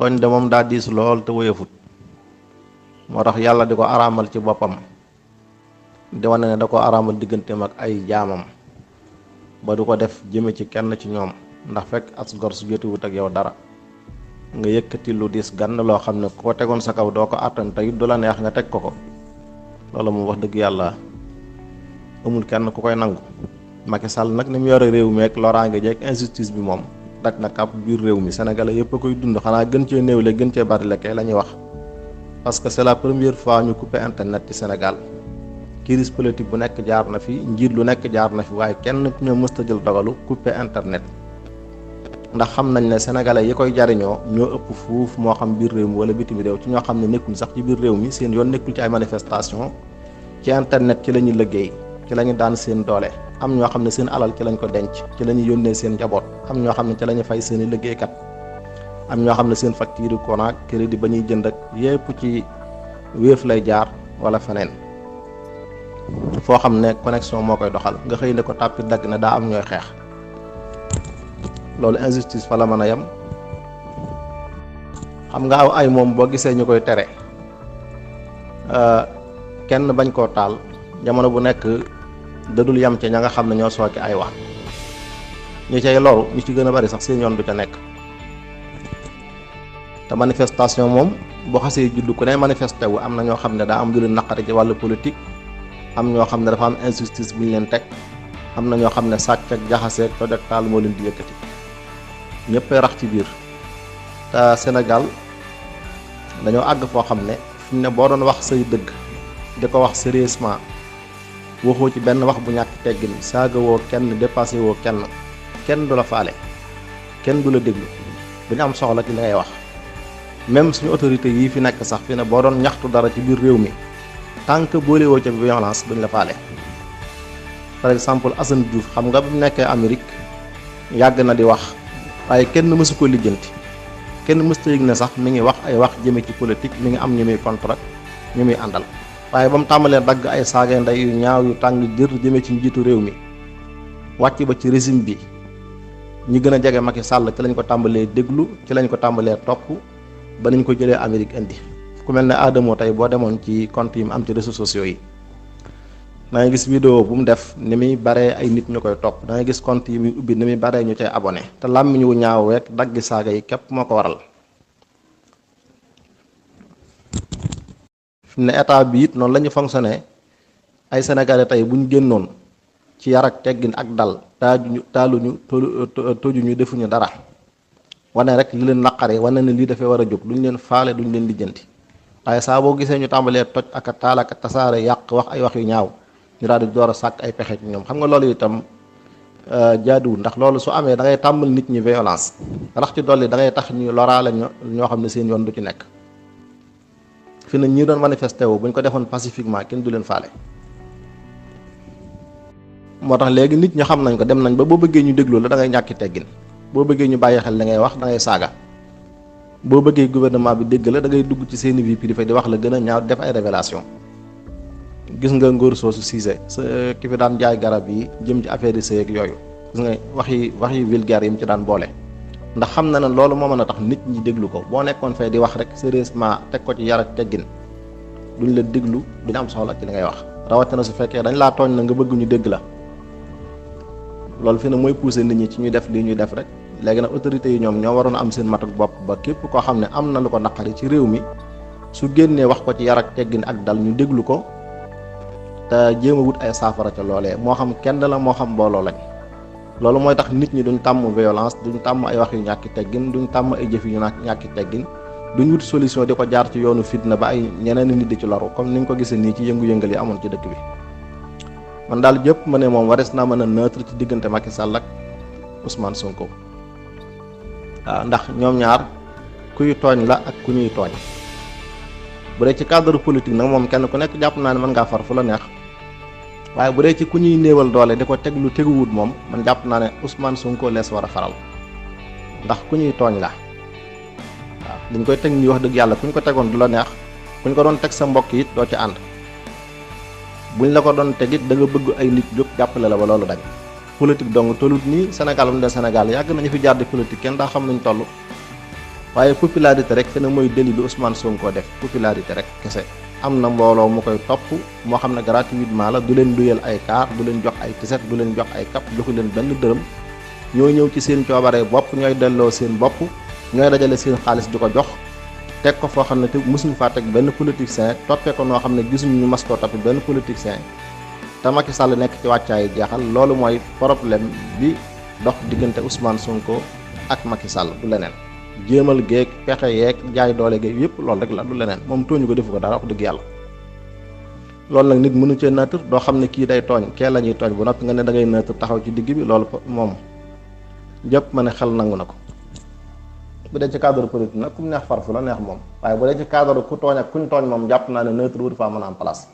tooñ de moom daa diis lool te woyofut moo tax yàlla di ko araamal ci boppam di wane ne da ko araamal digganteem ak ay jaamam ba du ko def jëme ci kenn ci ñoom ndax fekk as gor su jotiwut ak yow dara nga yëkkati lu diis gann loo xam ne ku ko tegoon sa kaw doo ko àttan te it du la neex nga teg ko loolu moom wax dëgg yàlla amul kenn ku koy nangu. Macky Sall nag ni mu yore réew mi ak loraange jeeg injustice bi moom daj na kàpp biir réew mi sénégalais yëpp a koy dund xanaa gën cee néewle gën cee bari lekkee la ñuy wax parce que c'est la première fois ñu coupé internet ci Sénégal crise politique bu nekk jaar na fi njiit lu nekk jaar na fi waaye kenn ñoo mësta jël dogalu coupé internet ndax xam nañ ne sénégalais yi koy jariñoo ñoo ëpp fuuf moo xam biir réew mi wala bitim réew ci ñoo xam ne nekkuñ sax ci biir réew mi seen yoon nekkul ci ay manifestation ci internet ci la ñuy liggéey ci la ñu daan seen doole am ñoo xam ne seen alal ci lañ ko denc ci la ñuy yónnee seen njaboot am ñoo xam ne ci la ñu fay seen i liggéeykat am ñoo xam ne seen facture courant crédit ba ñuy jënd ak yépp ci Wave lay jaar wala feneen foo xam ne connexion moo koy doxal nga xëy ne ko tàppi dagg ne daa am ñooy xeex loolu injustice fa la mën a yem. xam nga aw ay moom boo gisee ñu koy tere kenn bañ koo taal jamono bu nekk dadul yem ca ña nga xam ne ñoo sooke ay wax ñi cay loru ñu ci gën a bari sax seen yoon du ca nekk te manifestation moom boo xasee juddu ku ne manifesté wu am na ñoo xam ne daa am lu leen naqari ci wàllu politique am ñoo xam ne dafa am injustice bu ñu leen teg am na ñoo xam ne sàcc ak jaxaseeg toj ak taal moo leen di yëkkati ñëppay rax ci biir te Sénégal dañoo àgg foo xam ne fi mu ne boo doon wax say dëgg di ko wax sérieusement waxoo ci benn wax bu ñàkk teggin saaga woo kenn dépassé woo kenn du la faale kenn du la déglu bu ñu am soxla ci li ngay wax même suñu autorité yii fi nekk sax fi ne boo doon ñaxtu dara ci biir réew mi tant que boole woo ca violence duñ la faale. par exemple Assane Diouf xam nga bi mu nekkee Amérique yàgg na di wax waaye kenn mësu ko lijjanti kenn mësta yëg ne sax mi ngi wax ay wax jëme ci politique mi ngi am ñu muy contre ñu muy àndal waaye ba mu tàmbalee dagg ay saaga ndey yu ñaaw yu tàng jër jëme ci njiitu réew mi wàcc ba ci régime bi ñi gën a jege Macky Sall ci lañ ko tàmbalee déglu ci lañ ko tàmbalee topp ba nañ ko jëlee Amérique indi ku mel ne Adamo tey boo demoon ci compte yi mu am ci réseaux sociaux yi da ngay gis vidéo bu mu def ni muy baree ay nit ñu koy topp da ngay gis compte yi muy ubbi ni muy baree ñu cay abonné te làmmiñ wu ñaaw week daggi saaga yi képp moo ko waral. fi mu ne état bi it noonu la ñu fonctionné ay sénégalais tey bu ñu génnoon ci yar ak teggin ak dal taaluñu tojuñu defuñu dara wane rek li leen naqare wane ne lii dafay war a jóg duñ leen faale duñ leen lijjanti waaye saa boo gisee ñu tàmbalee toj ak a taal ak a tasaare yàq wax ay wax yu ñaaw ñu daal di door a sàkk ay pexe ci ñoom xam nga loolu itam jaaduwul ndax loolu su amee da ngay tàmbal nit ñi violence rax ci dolli da ngay tax ñu loraale ñoo xam ne seen yoon du ci nekk fi na ñi doon manifesté wu bu ñu ko defoon pacifiquement kenn du leen faale moo tax léegi nit ñi xam nañ ko dem nañ ba boo bëggee ñu déglu la da ngay ñàkki teggin boo bëggee ñu bàyyi xel da ngay wax da ngay saaga boo bëggee gouvernement bi dégg la da ngay dugg ci seeni vie privée di wax la gën a ñaaw def ay révélation gis nga ngóor soosu Cissé sa ki fi daan jaay garab yi jëm ci affaire yi sëy ak yooyu gis nga wax yi vulgaire yi mu ci daan boole ndax xam na ne loolu moo mën a tax nit ñi déglu ko boo nekkoon fee di wax rek sérieusement teg ko ci yar ak teggin duñ la déglu duñ am soxla ci li ngay wax rawatina su fekkee dañ laa tooñ na nga bëgg ñu dégg la loolu fi ne mooy pousser nit ñi ci ñuy def lii ñuy def rek léegi nag autorités yi ñoom ñoo waroon a am seen matuk bopp ba képp koo xam ne am na lu ko naqari ci réew mi su génnee wax ko ci yar ak teggin ak dal ñu déglu ko te jéem a wut ay saafara ca loolee moo xam kenn la moo xam mbooloo lañ loolu mooy tax nit ñi duñ tàmm violence duñ tàmm ay wax yu ñàkki teggin duñ tàmm ay jëf yu ñàkki teggin duñ wut solution di ko jaar ci yoonu fitna ba ay ñeneen nit di ci loru comme ni nga ko gisee nii ci yëngu-yëngal yi amoon ci dëkk bi man daal jëpp ma ne moom wares naa mën a neutre ci diggante Macky Sall ak Ousmane Sonko waaw ndax ñoom ñaar kuy tooñ la ak ku ñuy tooñ bu dee ci cadre politique nag moom kenn ku nekk jàpp naa ne mën ngaa far fu la neex waaye bu dee ci ku ñuy néewal doole di ko teg lu teguwut moom man jàpp naa ne Ousmane Sonko lees war a faral ndax ku ñuy tooñ la waaw liñ koy teg nii wax dëgg yàlla kuñ ko tegoon du la neex kuñ ko doon teg sa mbokk it doo ci ànd buñ la ko doon teg it da nga bëgg ay nit jóg jàppale la ba loolu dañ politique dong tollut nii Sénégal mu de Sénégal yàgg nañu fi jaar di politique kenn daa xam nañ toll waaye popularité rek fi ne mooy délit bi Ousmane Sonko def popularité rek kese. am na mbooloo mu koy topp moo xam ne gratuitement la du leen duyal ay kaar du leen jox ay tiset du leen jox ay kap joxu leen benn dërëm ñoo ñëw ci seen coobaree bopp ñooy delloo seen bopp ñooy dajale seen xaalis di ko jox teg ko foo xam ne te mësuñu faa teg benn politicien toppee ko noo xam ne gisuñu ñu mas koo toppi benn politicien te Macky Sall nekk ci wàccaayu jeexal loolu mooy problème bi dox diggante Ousmane Sonko ak Macky Sall du leneen jéemal géeg pexe yeeg jaay doole géeg yëpp loolu rek la du leneen moom tooñu ko defu ko dara wax dëgg yàlla loolu nag nit mënu cee neutre doo xam ne kii day tooñ kee la ñuy tooñ bu noppi nga ne da ngay neutre taxaw ci digg bi loolu moom jëpp ma ne xel nangu na ko bu dee ci cadre politique nag ku mu neex farfu la neex moom waaye bu dee ci cadre ku tooñ ak kuñ tooñ moom jàpp naa ne neutre wut faa mën a am place